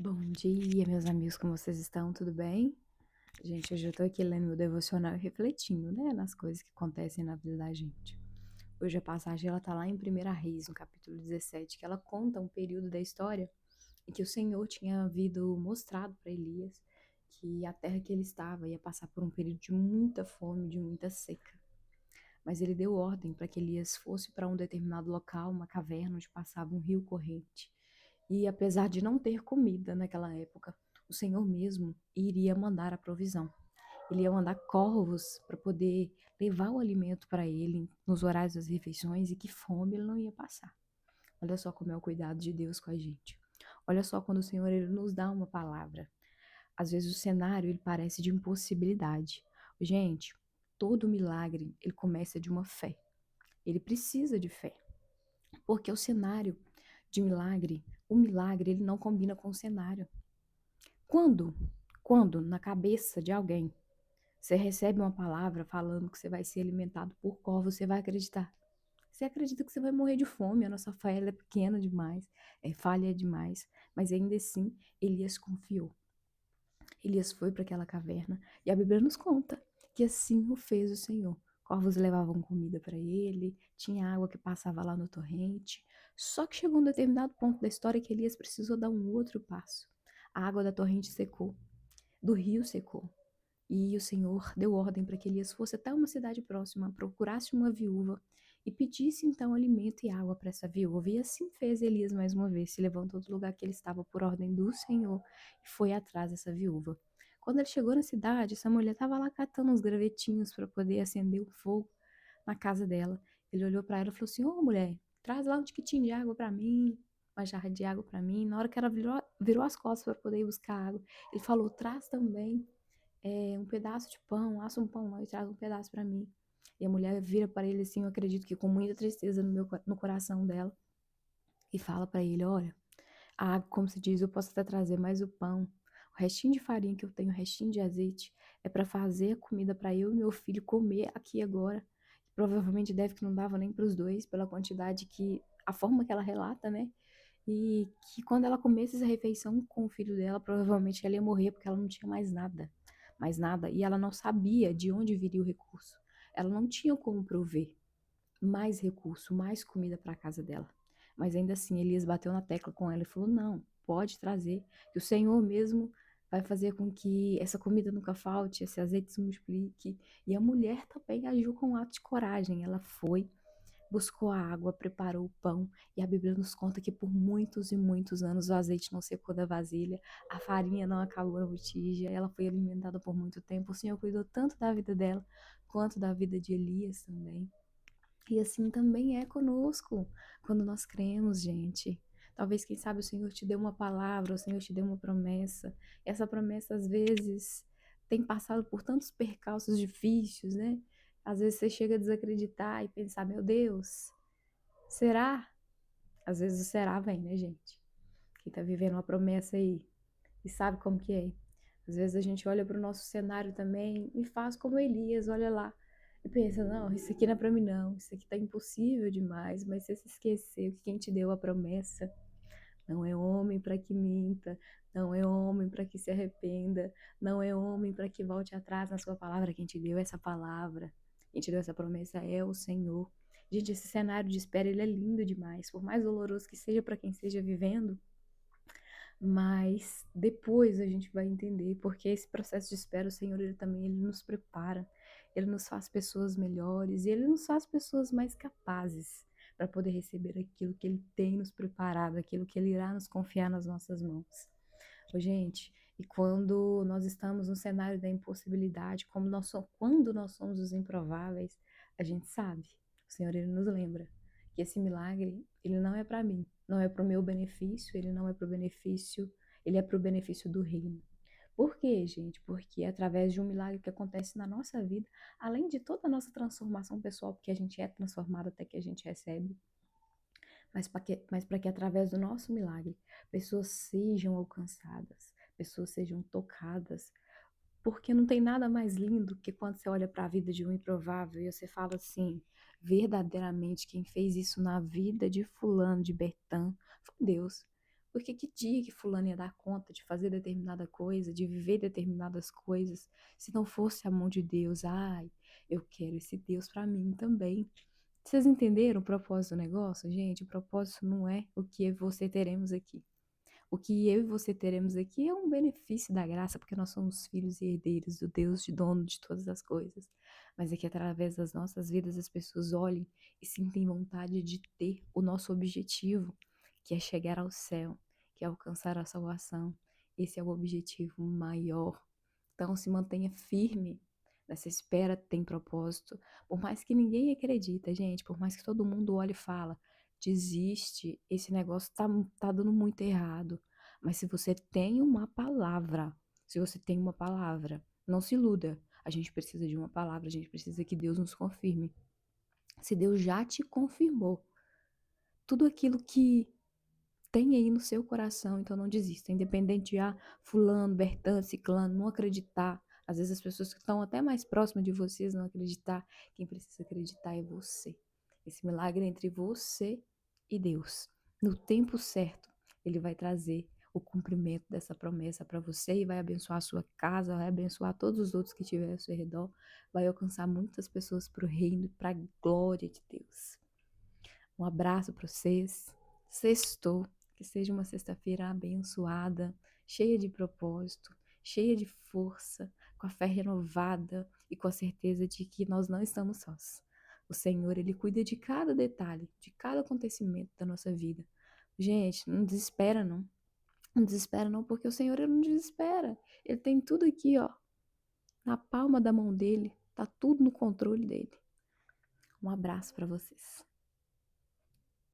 Bom dia, meus amigos, como vocês estão? Tudo bem? Gente, hoje eu tô aqui lendo meu devocional e refletindo, né, nas coisas que acontecem na vida da gente. Hoje a passagem, ela tá lá em 1 Reis, no capítulo 17, que ela conta um período da história em que o Senhor tinha havido mostrado para Elias que a terra que ele estava ia passar por um período de muita fome, de muita seca. Mas ele deu ordem para que Elias fosse para um determinado local, uma caverna onde passava um rio corrente. E apesar de não ter comida naquela época, o Senhor mesmo iria mandar a provisão. Ele ia mandar corvos para poder levar o alimento para ele nos horários das refeições e que fome ele não ia passar. Olha só como é o cuidado de Deus com a gente. Olha só quando o Senhor ele nos dá uma palavra. Às vezes o cenário ele parece de impossibilidade. Gente, todo milagre ele começa de uma fé. Ele precisa de fé, porque o cenário de milagre, o milagre ele não combina com o cenário. Quando, quando na cabeça de alguém você recebe uma palavra falando que você vai ser alimentado por corvos, você vai acreditar. Você acredita que você vai morrer de fome, a nossa fé ela é pequena demais, é falha demais, mas ainda assim Elias confiou. Elias foi para aquela caverna e a Bíblia nos conta que assim o fez o Senhor. Corvos levavam comida para ele, tinha água que passava lá no torrente. Só que chegou um determinado ponto da história que Elias precisou dar um outro passo. A água da torrente secou, do rio secou. E o Senhor deu ordem para que Elias fosse até uma cidade próxima, procurasse uma viúva e pedisse então alimento e água para essa viúva. E assim fez Elias mais uma vez, se levantou do lugar que ele estava por ordem do Senhor e foi atrás dessa viúva. Quando ele chegou na cidade, essa mulher estava lá catando uns gravetinhos para poder acender o fogo na casa dela. Ele olhou para ela e falou assim: Ô mulher, traz lá um tiquitinho de água para mim, uma jarra de água para mim. Na hora que ela virou as costas para poder ir buscar água, ele falou: traz também um pedaço de pão, assa um pão lá e traz um pedaço para mim. E a mulher vira para ele assim, eu acredito que com muita tristeza no coração dela, e fala para ele: olha, a água, como se diz, eu posso até trazer, mas o pão, o restinho de farinha que eu tenho, o restinho de azeite, é para fazer a comida para eu e meu filho comer aqui agora. Provavelmente deve que não dava nem para os dois, pela quantidade que, a forma que ela relata, né? E que quando ela comesse essa refeição com o filho dela, provavelmente ela ia morrer porque ela não tinha mais nada, e ela não sabia de onde viria o recurso. Ela não tinha como prover mais recurso, mais comida para a casa dela. Mas ainda assim, Elias bateu na tecla com ela e falou: não, pode trazer, que o Senhor mesmo vai fazer com que essa comida nunca falte, esse azeite se multiplique. E a mulher também agiu com um ato de coragem. Ela foi, buscou a água, preparou o pão, e a Bíblia nos conta que por muitos e muitos anos o azeite não secou da vasilha, a farinha não acabou na botija, ela foi alimentada por muito tempo. O Senhor cuidou tanto da vida dela, quanto da vida de Elias também. E assim também é conosco, quando nós cremos, gente. Talvez, quem sabe, o Senhor te deu uma palavra, o Senhor te deu uma promessa. E essa promessa, às vezes, tem passado por tantos percalços difíceis, né? Às vezes você chega a desacreditar e pensar, meu Deus, será? Às vezes o será vem, né, gente? Quem tá vivendo uma promessa aí e sabe como que é. Às vezes a gente olha para o nosso cenário também e faz como Elias, olha lá. E pensa, não, isso aqui não é para mim não, isso aqui tá impossível demais, mas você se esqueceu que quem te deu a promessa não é homem para que minta, não é homem para que se arrependa, não é homem para que volte atrás na sua palavra. Quem te deu essa palavra, quem te deu essa promessa é o Senhor. Gente, esse cenário de espera, ele é lindo demais. Por mais doloroso que seja para quem esteja vivendo, mas depois a gente vai entender, porque esse processo de espera, o Senhor, ele também ele nos prepara, ele nos faz pessoas melhores e ele nos faz pessoas mais capazes para poder receber aquilo que ele tem nos preparado, aquilo que ele irá nos confiar nas nossas mãos. Ô, gente, e quando nós estamos no cenário da impossibilidade, quando nós somos os improváveis, a gente sabe, o Senhor ele nos lembra que esse milagre, ele não é para mim, não é para o meu benefício, ele não é para o benefício, ele é para o benefício do reino. Por quê, gente? Porque é através de um milagre que acontece na nossa vida, além de toda a nossa transformação pessoal, porque a gente é transformado até que a gente recebe, mas para que através do nosso milagre, pessoas sejam alcançadas, pessoas sejam tocadas, porque não tem nada mais lindo que quando você olha para a vida de um improvável e você fala assim, verdadeiramente quem fez isso na vida de fulano, de Bertã, foi Deus. Porque que dia que fulano ia dar conta de fazer determinada coisa, de viver determinadas coisas, se não fosse a mão de Deus? Ai, eu quero esse Deus para mim também. Vocês entenderam o propósito do negócio, gente? O propósito não é o que eu e você teremos aqui. O que eu e você teremos aqui é um benefício da graça, porque nós somos filhos e herdeiros do Deus de dono de todas as coisas. Mas é que através das nossas vidas as pessoas olhem e sentem vontade de ter o nosso objetivo, que é chegar ao céu, que é alcançar a salvação. Esse é o objetivo maior. Então se mantenha firme nessa espera, tem propósito. Por mais que ninguém acredita, gente, por mais que todo mundo olhe e fala, desiste, esse negócio tá dando muito errado. Mas se você tem uma palavra, se você tem uma palavra, não se iluda. A gente precisa de uma palavra, a gente precisa que Deus nos confirme. Se Deus já te confirmou tudo aquilo que tem aí no seu coração, então não desista. Independente de fulano, bertano, ciclano, não acreditar. Às vezes as pessoas que estão até mais próximas de vocês não acreditar. Quem precisa acreditar é você. Esse milagre é entre você e Deus. No tempo certo, Ele vai trazer o cumprimento dessa promessa para você e vai abençoar a sua casa, vai abençoar todos os outros que estiverem ao seu redor, vai alcançar muitas pessoas para o reino e para a glória de Deus. Um abraço para vocês. Sextou. Que seja uma sexta-feira abençoada, cheia de propósito, cheia de força, com a fé renovada e com a certeza de que nós não estamos sós. O Senhor, Ele cuida de cada detalhe, de cada acontecimento da nossa vida. Gente, não desespera não. Não desespera não, porque o Senhor, Ele não desespera. Ele tem tudo aqui, ó, na palma da mão dele. Tá tudo no controle dele. Um abraço para vocês.